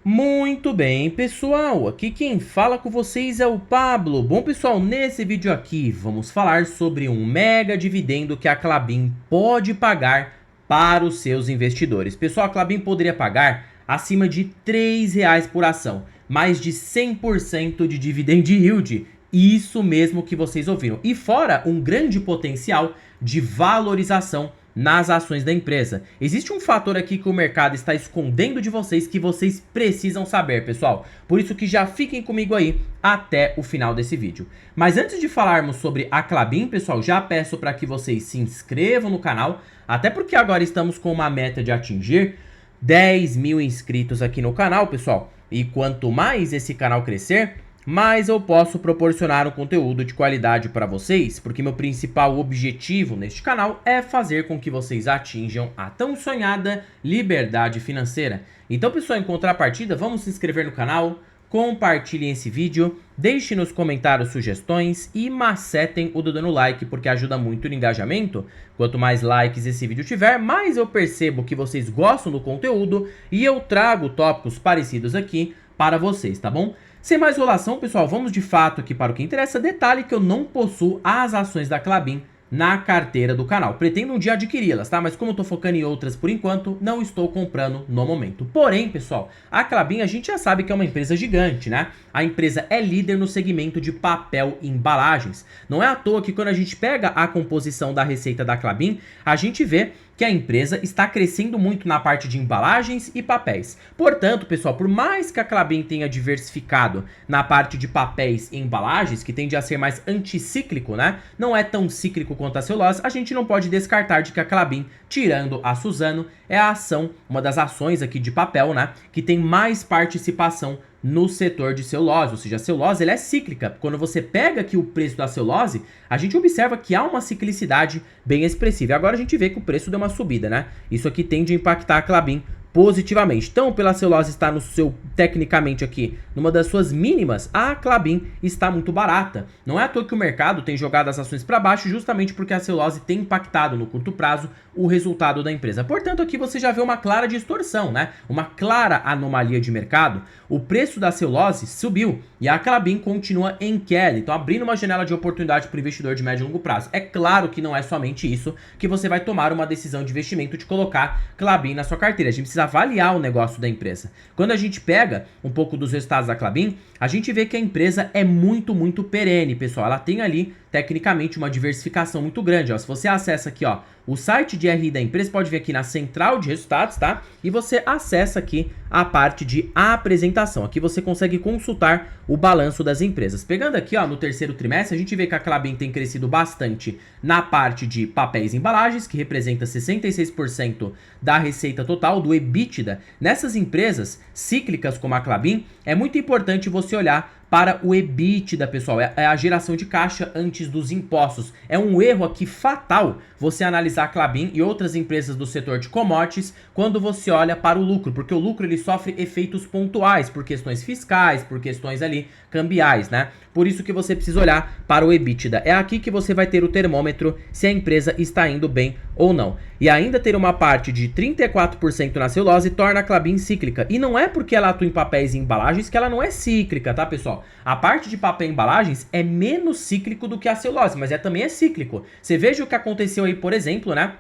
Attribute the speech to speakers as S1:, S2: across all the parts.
S1: Muito bem, pessoal, aqui quem fala com vocês é o Pablo. Bom, pessoal, nesse vídeo aqui vamos falar sobre um mega dividendo que a Klabin pode pagar para os seus investidores. Pessoal, a Klabin poderia pagar acima de R$ 3 por ação, mais de 100% de dividend yield. Isso mesmo que vocês ouviram. E fora um grande potencial de valorização nas ações da empresa. Existe um fator aqui que o mercado está escondendo de vocês que vocês precisam saber, pessoal. Por isso que já fiquem comigo aí até o final desse vídeo. Mas antes de falarmos sobre a Klabin, pessoal, já peço para que vocês se inscrevam no canal, até porque agora estamos com uma meta de atingir 10 mil inscritos aqui no canal, pessoal. E quanto mais esse canal crescer, mas eu posso proporcionar um conteúdo de qualidade para vocês, porque meu principal objetivo neste canal é fazer com que vocês atinjam a tão sonhada liberdade financeira. Então, pessoal, em contrapartida, vamos se inscrever no canal, compartilhem esse vídeo, deixem nos comentários sugestões e macetem o dedo no like, porque ajuda muito no engajamento. Quanto mais likes esse vídeo tiver, mais eu percebo que vocês gostam do conteúdo e eu trago tópicos parecidos aqui para vocês, tá bom? Sem mais enrolação, pessoal, vamos de fato aqui para o que interessa. Detalhe que eu não possuo as ações da Klabin na carteira do canal. Pretendo um dia adquiri-las, tá? Mas como eu tô focando em outras por enquanto, não estou comprando no momento. Porém, pessoal, a Klabin a gente já sabe que é uma empresa gigante, né? A empresa é líder no segmento de papel e embalagens. Não é à toa que quando a gente pega a composição da receita da Klabin, a gente vê que a empresa está crescendo muito na parte de embalagens e papéis. Portanto, pessoal, por mais que a Klabin tenha diversificado na parte de papéis e embalagens, que tende a ser mais anticíclico, né? Não é tão cíclico quanto a celulose, a gente não pode descartar de que a Klabin, tirando a Suzano, é a ação, uma das ações aqui de papel, né? Que tem mais participação no setor de celulose, ou seja, a celulose ela é cíclica. Quando você pega aqui o preço da celulose, a gente observa que há uma ciclicidade bem expressiva. E agora a gente vê que o preço deu uma subida, né? Isso aqui tende a impactar a Klabin positivamente. Então, pela celulose estar no seu, tecnicamente aqui, numa das suas mínimas, a Klabin está muito barata. Não é à toa que o mercado tem jogado as ações para baixo, justamente porque a celulose tem impactado no curto prazo o resultado da empresa. Portanto, aqui você já vê uma clara distorção, né? Uma clara anomalia de mercado. O preço da celulose subiu e a Klabin continua em queda. Então, abrindo uma janela de oportunidade para o investidor de médio e longo prazo. É claro que não é somente isso que você vai tomar uma decisão de investimento de colocar Klabin na sua carteira. A gente precisa avaliar o negócio da empresa. Quando a gente pega um pouco dos resultados da Klabin, a gente vê que a empresa é muito perene, pessoal. Ela tem ali, tecnicamente, uma diversificação muito grande, ó. Se você acessa aqui, ó, o site de RI da empresa, pode ver aqui na central de resultados, tá? E você acessa aqui a parte de apresentação. Aqui você consegue consultar o balanço das empresas. Pegando aqui, ó, no terceiro trimestre, a gente vê que a Klabin tem crescido bastante na parte de papéis e embalagens, que representa 66% da receita total, do EBITDA. Nessas empresas cíclicas como a Klabin, é muito importante você olhar para o EBITDA, pessoal, é a geração de caixa antes dos impostos. É um erro aqui fatal você analisar a Klabin e outras empresas do setor de commodities quando você olha para o lucro, porque o lucro ele sofre efeitos pontuais por questões fiscais, por questões ali cambiais, né? Por isso que você precisa olhar para o EBITDA. É aqui que você vai ter o termômetro se a empresa está indo bem ou não. E ainda ter uma parte de 34% na celulose torna a Klabin cíclica. E não é porque ela atua em papéis e embalagens que ela não é cíclica, tá, pessoal? A parte de papel e embalagens é menos cíclico do que a celulose, mas também é cíclico. Você veja o que aconteceu aí, por exemplo, né,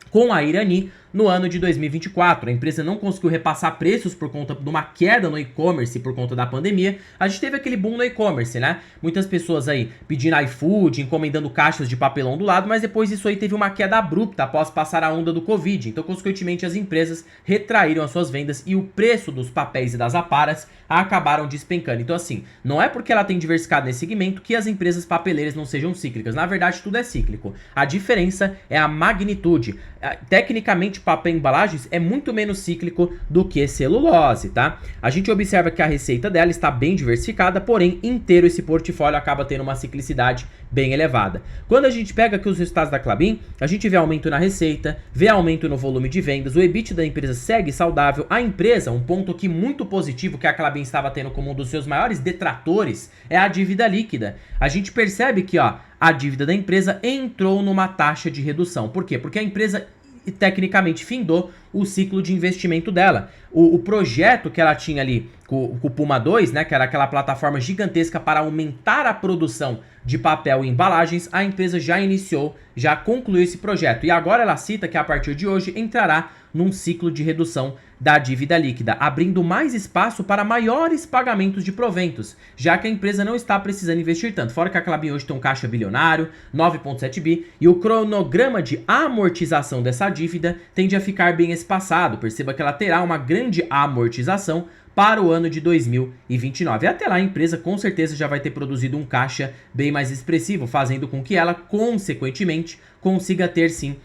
S1: com a Irani no ano de 2024. A empresa não conseguiu repassar preços por conta de uma queda no e-commerce por conta da pandemia. A gente teve aquele boom no e-commerce, né? Muitas pessoas aí pedindo iFood, encomendando caixas de papelão do lado, mas depois isso aí teve uma queda abrupta após passar a onda do Covid. Então, consequentemente, as empresas retraíram as suas vendas e o preço dos papéis e das aparas acabaram despencando. Então, assim, não é porque ela tem diversificado nesse segmento que as empresas papeleiras não sejam cíclicas. Na verdade, tudo é cíclico. A diferença é a magnitude. Tecnicamente, papel e embalagens é muito menos cíclico do que celulose, tá? A gente observa que a receita dela está bem diversificada, porém, inteiro esse portfólio acaba tendo uma ciclicidade bem elevada. Quando a gente pega aqui os resultados da Klabin, a gente vê aumento na receita, vê aumento no volume de vendas, o EBITDA da empresa segue saudável. A empresa, um ponto aqui muito positivo que a Klabin estava tendo como um dos seus maiores detratores, é a dívida líquida. A gente percebe que, ó, a dívida da empresa entrou numa taxa de redução. Por quê? Porque a empresa tecnicamente findou o ciclo de investimento dela. O projeto que ela tinha ali com o Puma 2, né, que era aquela plataforma gigantesca para aumentar a produção de papel e embalagens, a empresa já iniciou, já concluiu esse projeto. E agora ela cita que a partir de hoje entrará num ciclo de redução da dívida líquida, abrindo mais espaço para maiores pagamentos de proventos, já que a empresa não está precisando investir tanto. Fora que a Klabin hoje tem um caixa bilionário, 9,7 bi, e o cronograma de amortização dessa dívida tende a ficar bem espaçado. Perceba que ela terá uma grande amortização para o ano de 2029. Até lá a empresa com certeza já vai ter produzido um caixa bem mais expressivo, fazendo com que ela, consequentemente, consiga ter sim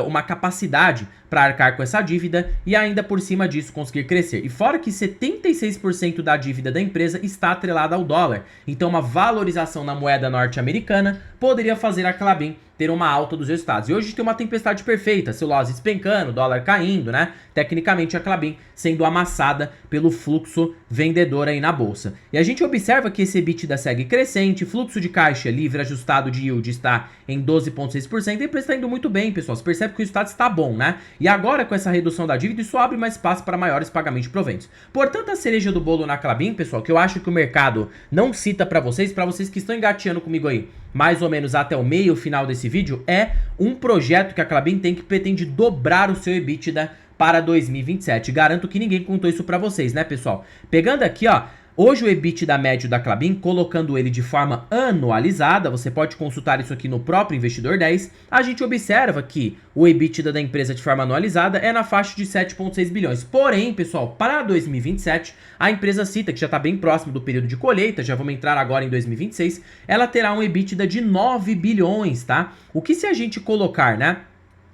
S1: uma capacidade para arcar com essa dívida e ainda por cima disso conseguir crescer. E fora que 76% da dívida da empresa está atrelada ao dólar, então uma valorização na moeda norte-americana poderia fazer a Klabin ter uma alta dos resultados. E hoje a gente tem uma tempestade perfeita, celulose despencando, dólar caindo, né? Tecnicamente a Klabin sendo amassada pelo fluxo vendedor aí na bolsa. E a gente observa que esse EBITDA segue crescente, fluxo de caixa livre ajustado de yield está em 12,6%, a empresa está indo muito bem, pessoal. Você percebe que o resultado está bom, né? E agora com essa redução da dívida, isso abre mais espaço para maiores pagamentos de proventos. Portanto, a cereja do bolo na Klabin, pessoal, que eu acho que o mercado não cita para vocês que estão engateando comigo aí, mais ou menos até o meio final desse vídeo, é um projeto que a Klabin tem que pretende dobrar o seu EBITDA para 2027. Garanto que ninguém contou isso para vocês, né, pessoal? Pegando aqui, ó, hoje o EBITDA médio da Klabin, colocando ele de forma anualizada, você pode consultar isso aqui no próprio Investidor 10, a gente observa que o EBITDA da empresa de forma anualizada é na faixa de 7,6 bilhões. Porém, pessoal, para 2027, a empresa cita que já está bem próximo do período de colheita, já vamos entrar agora em 2026, ela terá um EBITDA de 9 bilhões, tá? O que se a gente colocar, né,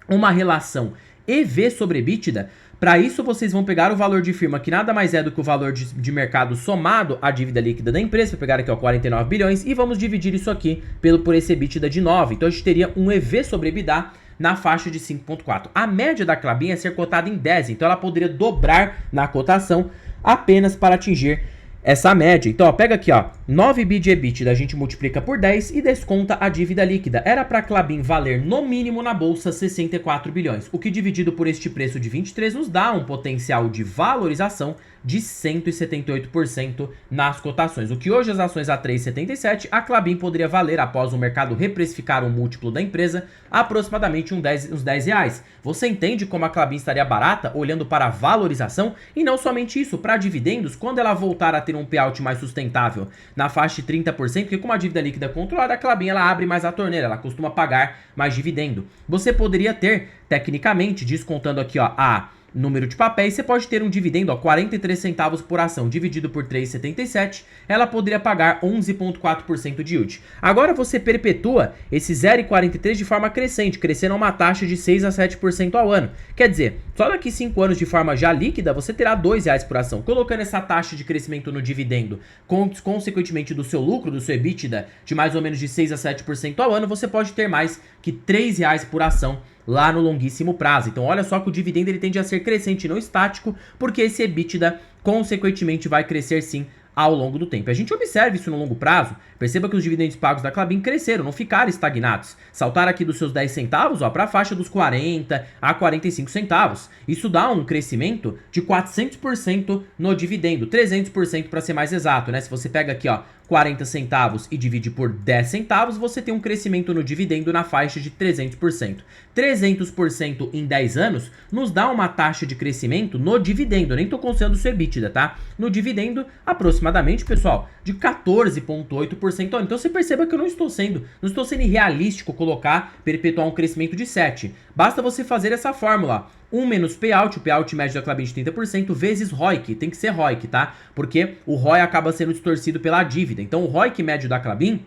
S1: uma relação EV sobre EBITDA, para isso vocês vão pegar o valor de firma, que nada mais é do que o valor de mercado somado à dívida líquida da empresa, vou pegar aqui ó, 49 bilhões, e vamos dividir isso aqui por esse EBITDA de 9. Então a gente teria um EV sobre EBITDA na faixa de 5,4. A média da Klabin é ser cotada em 10, então ela poderia dobrar na cotação apenas para atingir essa média. Então, ó, pega aqui, ó, 9 bi de EBITDA, a gente multiplica por 10 e desconta a dívida líquida. Era para a Klabin valer no mínimo na bolsa 64 bilhões, o que dividido por este preço de 23 nos dá um potencial de valorização de 178% nas cotações. O que hoje as ações a 3,77, a Klabin poderia valer após o mercado reprecificar o múltiplo da empresa aproximadamente uns 10 reais. Você entende como a Klabin estaria barata olhando para a valorização? E não somente isso, para dividendos, quando ela voltar a ter um payout mais sustentável na faixa de 30%, porque com a dívida líquida controlada, a Klabin ela abre mais a torneira, ela costuma pagar mais dividendo. Você poderia ter, tecnicamente, descontando aqui ó, a número de papéis, você pode ter um dividendo, ó, 43 centavos por ação, dividido por 3,77, ela poderia pagar 11,4% de yield. Agora você perpetua esse 0,43 de forma crescente, crescendo a uma taxa de 6 a 7% ao ano. Quer dizer, só daqui 5 anos de forma já líquida, você terá R$2 por ação. Colocando essa taxa de crescimento no dividendo, consequentemente do seu lucro, do seu EBITDA, de mais ou menos de 6 a 7% ao ano, você pode ter mais que R$3 por ação lá no longuíssimo prazo. Então olha só que o dividendo ele tende a ser crescente, não estático, porque esse EBITDA consequentemente vai crescer sim ao longo do tempo. A gente observa isso no longo prazo, perceba que os dividendos pagos da Klabin cresceram, não ficaram estagnados. Saltaram aqui dos seus 10 centavos para a faixa dos 40 a 45 centavos. Isso dá um crescimento de 400% no dividendo, 300% para ser mais exato, né? Se você pega aqui, ó, 40 centavos e divide por 10 centavos, você tem um crescimento no dividendo na faixa de 300%. 300% em 10 anos nos dá uma taxa de crescimento no dividendo, eu nem estou considerando o seu EBITDA, tá? No dividendo, aproximadamente, pessoal, de 14,8%. Então você perceba que eu não estou sendo irrealístico perpetuar um crescimento de 7%. Basta você fazer essa fórmula. 1 menos payout, o payout médio da Klabin de 30%, vezes ROIC, tem que ser ROIC, tá? Porque o ROI acaba sendo distorcido pela dívida. Então o ROIC médio da Klabin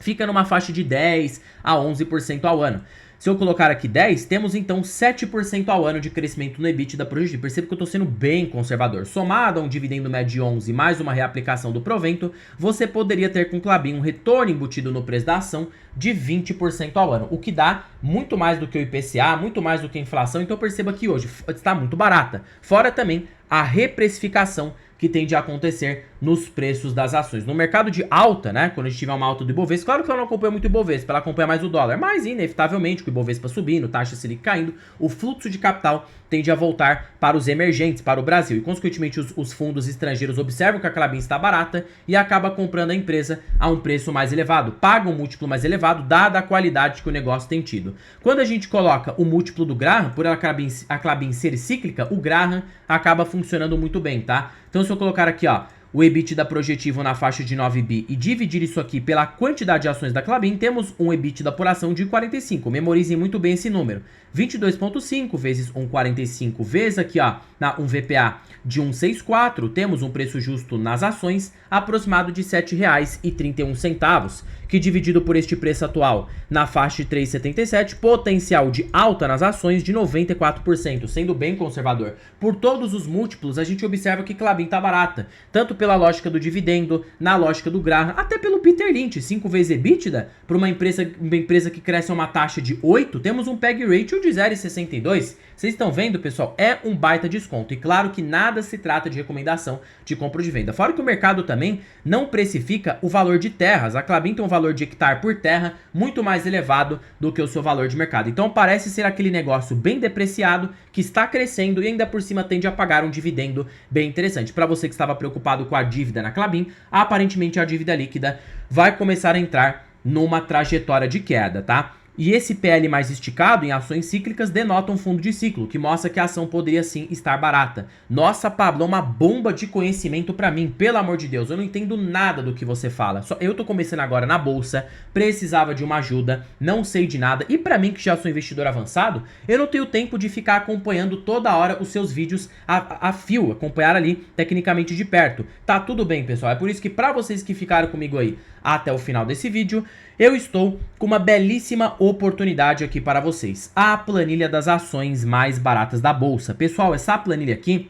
S1: fica numa faixa de 10 a 11% ao ano. Se eu colocar aqui 10, temos então 7% ao ano de crescimento no EBITDA projetivo. Perceba que eu estou sendo bem conservador. Somado a um dividendo médio de 11 mais uma reaplicação do provento, você poderia ter com Klabin um retorno embutido no preço da ação de 20% ao ano, o que dá muito mais do que o IPCA, muito mais do que a inflação. Então perceba que hoje está muito barata. Fora também a reprecificação que tende a acontecer nos preços das ações. No mercado de alta, né, quando a gente tiver uma alta do Ibovespa, claro que ela não acompanha muito o Ibovespa, ela acompanha mais o dólar, mas inevitavelmente com o Ibovespa subindo, taxa Selic caindo, o fluxo de capital tende a voltar para os emergentes, para o Brasil, e consequentemente os fundos estrangeiros observam que a Klabin está barata e acaba comprando a empresa a um preço mais elevado, paga um múltiplo mais elevado, dada a qualidade que o negócio tem tido. Quando a gente coloca o múltiplo do Graham, por a Klabin ser cíclica, o Graham acaba funcionando muito bem, tá? Então se eu colocar aqui, ó, o EBITDA projetivo na faixa de 9 bi e dividir isso aqui pela quantidade de ações da Klabin, temos um EBITDA por ação de 45. Memorizem muito bem esse número. 22,5 vezes 1,45 vezes aqui, ó, um VPA de 1,64, temos um preço justo nas ações aproximado de R$ 7,31, que dividido por este preço atual na faixa de 3,77, potencial de alta nas ações de 94%, sendo bem conservador. Por todos os múltiplos, a gente observa que Klabin está barata, tanto pela lógica do dividendo, na lógica do Graham, até pelo Peter Lynch, 5 vezes EBITDA, para uma empresa que cresce a uma taxa de 8, temos um PEG ratio de 0,62. Vocês estão vendo, pessoal? É um baita desconto. E claro que nada se trata de recomendação de compra ou de venda. Fora que o mercado também não precifica o valor de terras. A Klabin tem um valor de hectare por terra muito mais elevado do que o seu valor de mercado. Então parece ser aquele negócio bem depreciado que está crescendo e ainda por cima tende a pagar um dividendo bem interessante. Para você que estava preocupado com a dívida na Klabin, aparentemente a dívida líquida vai começar a entrar numa trajetória de queda, tá? E esse PL mais esticado em ações cíclicas denota um fundo de ciclo, que mostra que a ação poderia sim estar barata. Nossa, Pablo, é uma bomba de conhecimento pra mim, pelo amor de Deus, eu não entendo nada do que você fala. Eu tô começando agora na bolsa, precisava de uma ajuda, não sei de nada, e pra mim que já sou investidor avançado, eu não tenho tempo de ficar acompanhando toda hora os seus vídeos a fio, acompanhar ali tecnicamente de perto. Tá tudo bem, pessoal, é por isso que pra vocês que ficaram comigo aí até o final desse vídeo, eu estou com uma belíssima oportunidade aqui para vocês. A planilha das ações mais baratas da bolsa. Pessoal, essa planilha aqui,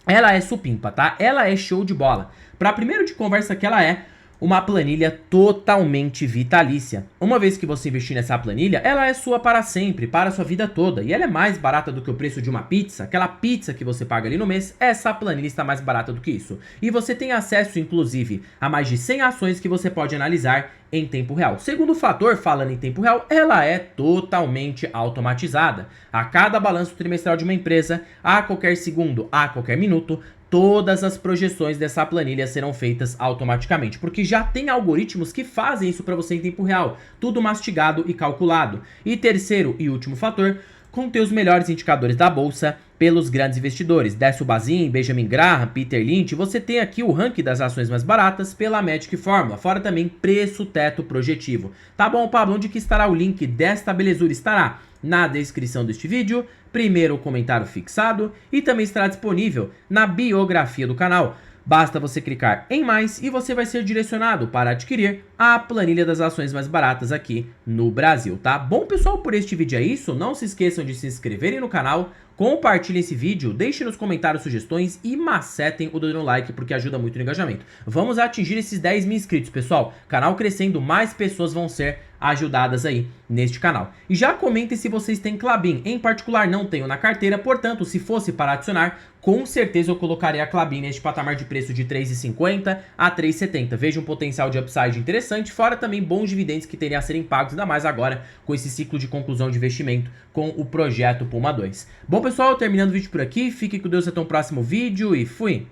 S1: ela é supimpa, tá? Ela é show de bola. Para primeiro de conversa que ela é uma planilha totalmente vitalícia. Uma vez que você investir nessa planilha, ela é sua para sempre, para a sua vida toda. E ela é mais barata do que o preço de uma pizza. Aquela pizza que você paga ali no mês, essa planilha está mais barata do que isso. E você tem acesso, inclusive, a mais de 100 ações que você pode analisar em tempo real. Segundo fator, falando em tempo real, ela é totalmente automatizada. A cada balanço trimestral de uma empresa, a qualquer segundo, a qualquer minuto, todas as projeções dessa planilha serão feitas automaticamente, porque já tem algoritmos que fazem isso para você em tempo real, tudo mastigado e calculado. E terceiro e último fator, conter os melhores indicadores da bolsa pelos grandes investidores. Décio Bazin, Benjamin Graham, Peter Lynch, você tem aqui o ranking das ações mais baratas pela Magic Fórmula, fora também preço teto projetivo. Tá bom, Pablo, onde que estará o link desta belezura? Estará na descrição deste vídeo, primeiro comentário fixado e também estará disponível na biografia do canal. Basta você clicar em mais e você vai ser direcionado para adquirir a planilha das ações mais baratas aqui no Brasil, tá? Bom, pessoal, por este vídeo é isso. Não se esqueçam de se inscreverem no canal, compartilhem esse vídeo, deixem nos comentários sugestões e macetem o dedo no like porque ajuda muito no engajamento. Vamos atingir esses 10 mil inscritos, pessoal. Canal crescendo, mais pessoas vão ser ajudadas aí neste canal. E já comentem se vocês têm Klabin. Em particular, não tenho na carteira, portanto, se fosse para adicionar, com certeza eu colocaria a Klabin neste patamar de preço de R$ 3,50 a R$ 3,70. Vejo um potencial de upside interessante, fora também bons dividendos que teriam a serem pagos, ainda mais agora com esse ciclo de conclusão de investimento com o projeto Puma 2. Bom, pessoal, terminando o vídeo por aqui. Fique com Deus até o próximo vídeo e fui!